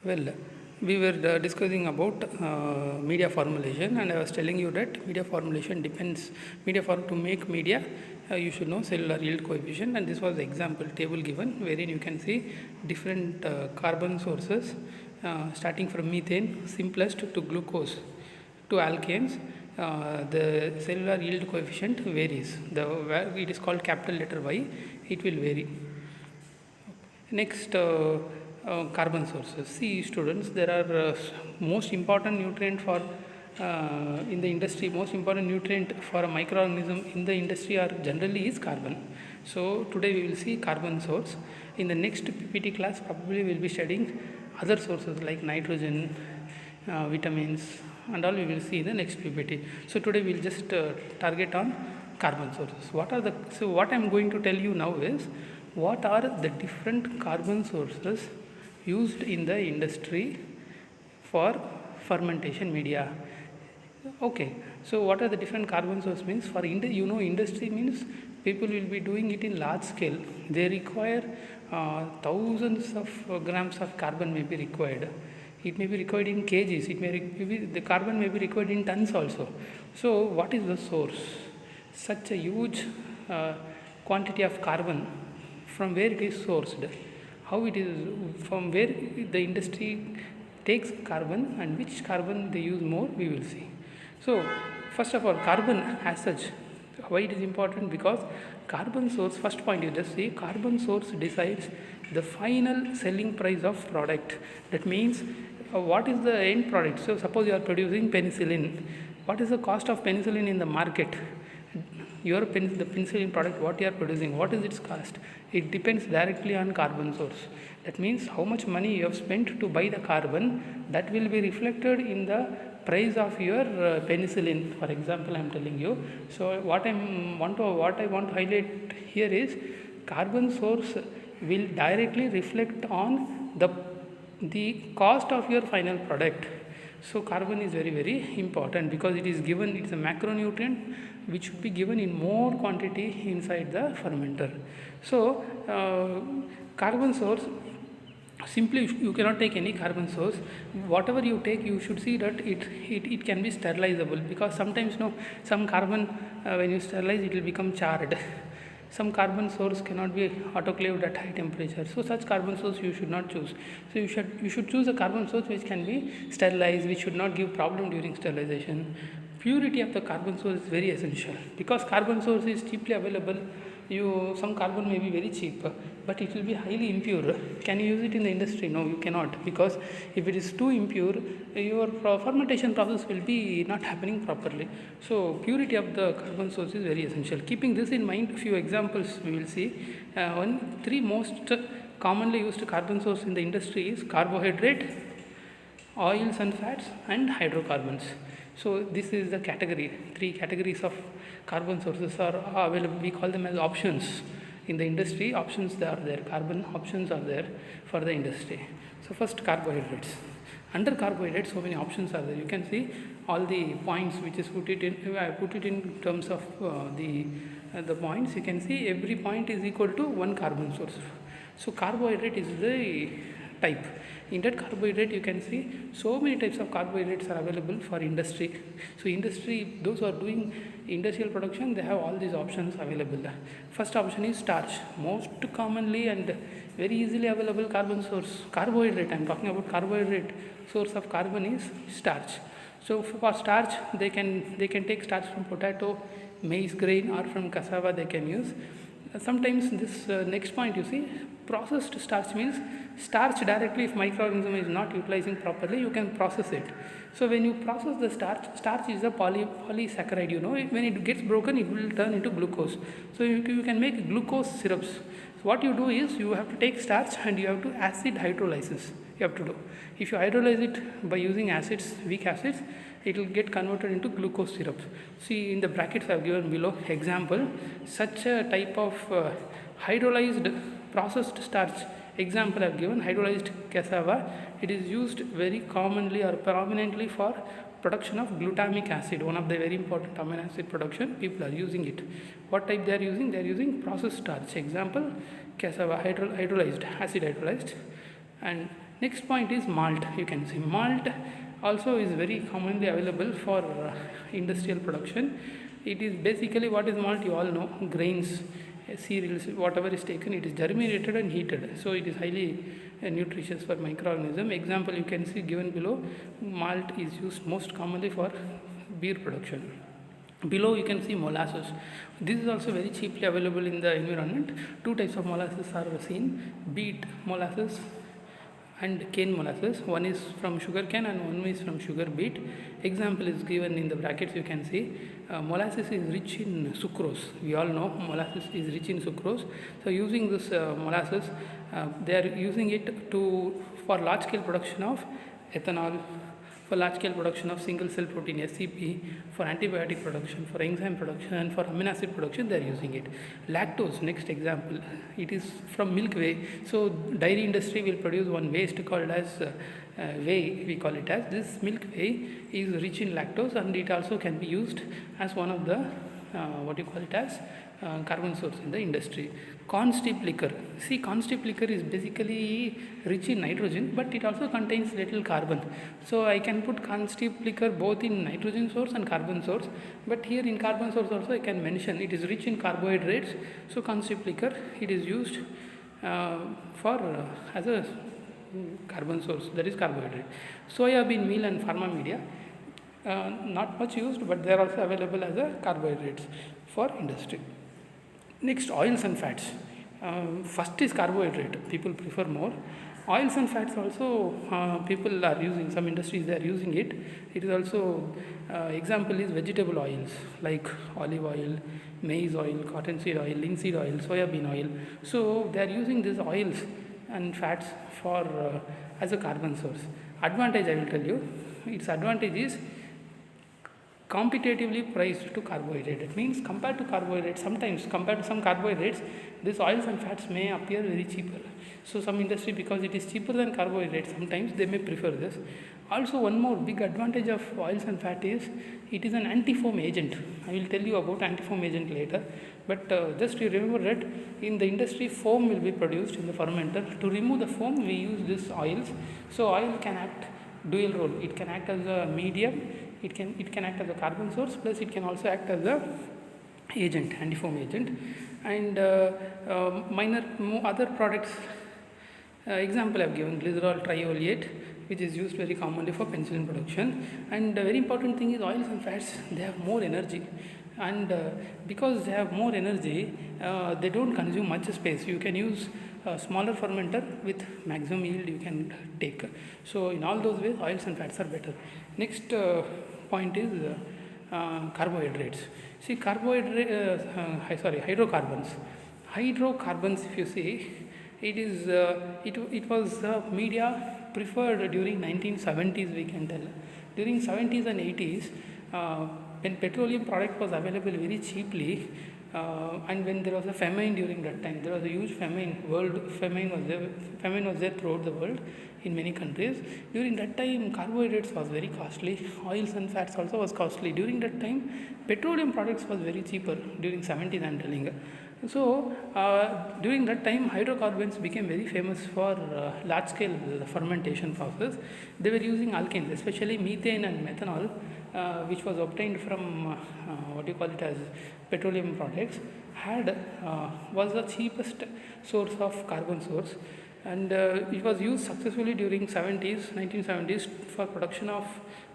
Well, we were discussing about media formulation, and I was telling you that media formulation depends. To make media, you should know cellular yield coefficient, and this was the example table given, wherein you can see different carbon sources, starting from methane, simplest, to glucose, to alkanes. The cellular yield coefficient varies. It is called capital letter Y. It will vary. Next, carbon sources. See, students, there are most important nutrient for in the industry. Most important nutrient for a microorganism in the industry are generally is carbon. So today we will see carbon source. In the next PPT class, probably we will be studying other sources like nitrogen, vitamins, and all we will see in the next PPT. So today we will just target on carbon sources. What I am going to tell you now is what are the different carbon sources used in the industry for fermentation media. Okay, so what are the different carbon sources means for industry means people will be doing it in large scale. They require thousands of grams of carbon may be required. It may be required in kgs. The carbon may be required in tons also. So what is the source? Such a huge quantity of carbon, from where it is sourced, how it is, from where the industry takes carbon, and which carbon they use more, we will see. So first of all, carbon as such, why it is important? Because carbon source, first point you just see, carbon source decides the final selling price of product. That means what is the end product. So suppose you are producing penicillin, what is the cost of penicillin in the market? The penicillin product, what you are producing, what is its cost? It depends directly on carbon source. That means how much money you have spent to buy the carbon, that will be reflected in the price of your penicillin. For example, I am telling you. So what I want to highlight here is carbon source will directly reflect on the cost of your final product. So carbon is very, very important because it is given, it's a macronutrient which should be given in more quantity inside the fermenter. So carbon source, simply you cannot take any carbon source. Whatever you take, you should see that it can be sterilizable, because sometimes some carbon when you sterilize it will become charred. Some carbon source cannot be autoclaved at high temperature, so such carbon source you should not choose. So you should choose a carbon source which can be sterilized, which should not give problem during sterilization. Purity of the carbon source is very essential, because carbon source is cheaply available. Some carbon may be very cheap, but it will be highly impure. Can you use it in the industry? No, you cannot, because if it is too impure, your fermentation process will be not happening properly. So purity of the carbon source is very essential. Keeping this in mind, few examples we will see. Three most commonly used carbon source in the industry is carbohydrate, oils and fats, and hydrocarbons. So this is the category. Three categories of carbon sources are available. We call them as options in the industry. Options they are there. Carbon options are there for the industry. So first, carbohydrates. Under carbohydrates, so many options are there. You can see all the points which is put it in. I put it in terms of the points. You can see every point is equal to one carbon source. So carbohydrate is the type. In that carbohydrate, you can see so many types of carbohydrates are available for industry. So industry, those who are doing industrial production, they have all these options available. First option is starch. Most commonly and very easily available carbon source, carbohydrate. I am talking about carbohydrate. Source of carbon is starch. So for starch, they can take starch from potato, maize grain, or from cassava they can use. Sometimes this next point, you see, processed starch means starch directly. If microorganism is not utilizing properly, you can process it. So when you process the starch is a polysaccharide. When it gets broken, it will turn into glucose. So you can make glucose syrups. So what you do is you have to take starch and you have to acid hydrolysis. You have to do. If you hydrolyze it by using acids, weak acids, it will get converted into glucose syrup. See in the brackets I have given below example, such a type of hydrolyzed processed starch. Example I have given, hydrolyzed cassava. It is used very commonly or prominently for production of glutamic acid, one of the very important amino acid production. People are using it. What type they are using? They are using processed starch. Example, cassava, hydrolyzed, acid hydrolyzed. And Next point is malt. You can see malt also is very commonly available for industrial production. It is basically, what is malt? You all know, grains, cereals, whatever is taken, it is germinated and heated. So it is highly nutritious for microorganism. Example you can see given below. Malt is used most commonly for beer production. Below you can see molasses. This is also very cheaply available in the environment. Two types of molasses are seen: beet molasses and cane molasses. One is from sugar cane and one is from sugar beet. Example is given in the brackets. You can see molasses is rich in sucrose. We all know molasses is rich in sucrose. So using this molasses, they are using it for large scale production of ethanol, for large scale production of single cell protein SCP, for antibiotic production, for enzyme production, and for amino acid production they are using it. Lactose, next example, it is from milk whey. So dairy industry will produce one waste called as whey, we call it as. This milk whey is rich in lactose and it also can be used as one of the what you call it as carbon source in the industry. Corn steep liquor. See, corn steep liquor is basically rich in nitrogen, but it also contains little carbon. So I can put corn steep liquor both in nitrogen source and carbon source. But here in carbon source also I can mention it is rich in carbohydrates. So corn steep liquor, it is used for as a carbon source, that is carbohydrate. Soya bean meal and pharma media, not much used, but they are also available as a carbohydrates for industry. Next, oils and fats. First is carbohydrate, people prefer more. Oils and fats also people are using, some industries they are using it. It is also, example is vegetable oils like olive oil, maize oil, cottonseed oil, linseed oil, soya bean oil. So they are using these oils and fats for as a carbon source. Advantage, I will tell you, its advantage is competitively priced to carbohydrate. It means compared to carbohydrates, sometimes compared to some carbohydrates, these oils and fats may appear very cheaper. So some industry, because it is cheaper than carbohydrates, sometimes they may prefer this. Also, one more big advantage of oils and fat is it is an anti-foam agent. I will tell you about anti-foam agent later, but just you remember that in the industry foam will be produced in the fermenter. To remove the foam we use these oils. So oil can act dual role. It can act as a medium, it can act as a carbon source, plus it can also act as a agent, anti-foam agent. And minor other products, example I have given glycerol trioleate, which is used very commonly for penicillin production. And very important thing is oils and fats, they have more energy, and because they have more energy, they don't consume much space. You can use a smaller fermenter with maximum yield you can take. So in all those ways oils and fats are better. Next point is carbohydrates. See, hydrocarbons. Hydrocarbons, if you see, it is it was media preferred during 1970s, we can tell. During 70s and 80s, when petroleum product was available very cheaply, and when there was a famine during that time, there was a huge famine. Famine was there throughout the world in many countries. During that time, carbohydrates was very costly. Oils and fats also was costly. During that time, petroleum products was very cheaper during 70s, I'm telling. So during that time, hydrocarbons became very famous for large scale fermentation process. They were using alkanes, especially methane and methanol, which was obtained from what you call it as petroleum products, was the cheapest source of carbon source, and it was used successfully during 1970s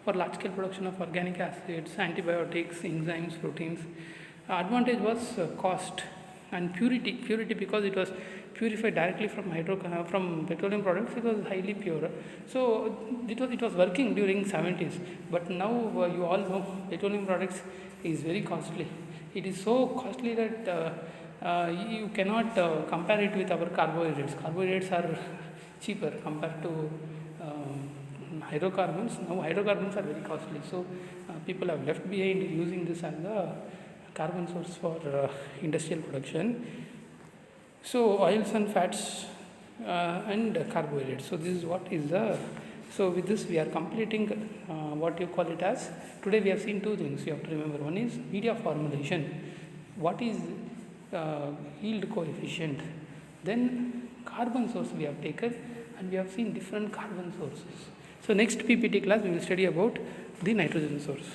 for large scale production of organic acids, antibiotics, enzymes, proteins. Advantage was cost and purity, because it was purified directly from petroleum products. It was highly pure, so it was working during 70s. But now you all know petroleum products is very costly. It is so costly that you cannot compare it with our carbohydrates. Carbohydrates are cheaper compared to hydrocarbons. Now hydrocarbons are very costly, so people have left behind using this as a carbon source for industrial production. So oils and fats and carbohydrates. So this is what is the. So with this we are completing what you call it as. Today we have seen two things you have to remember. One is media formulation. What is yield coefficient? Then carbon source we have taken, and we have seen different carbon sources. So next PPT class we will study about the nitrogen source.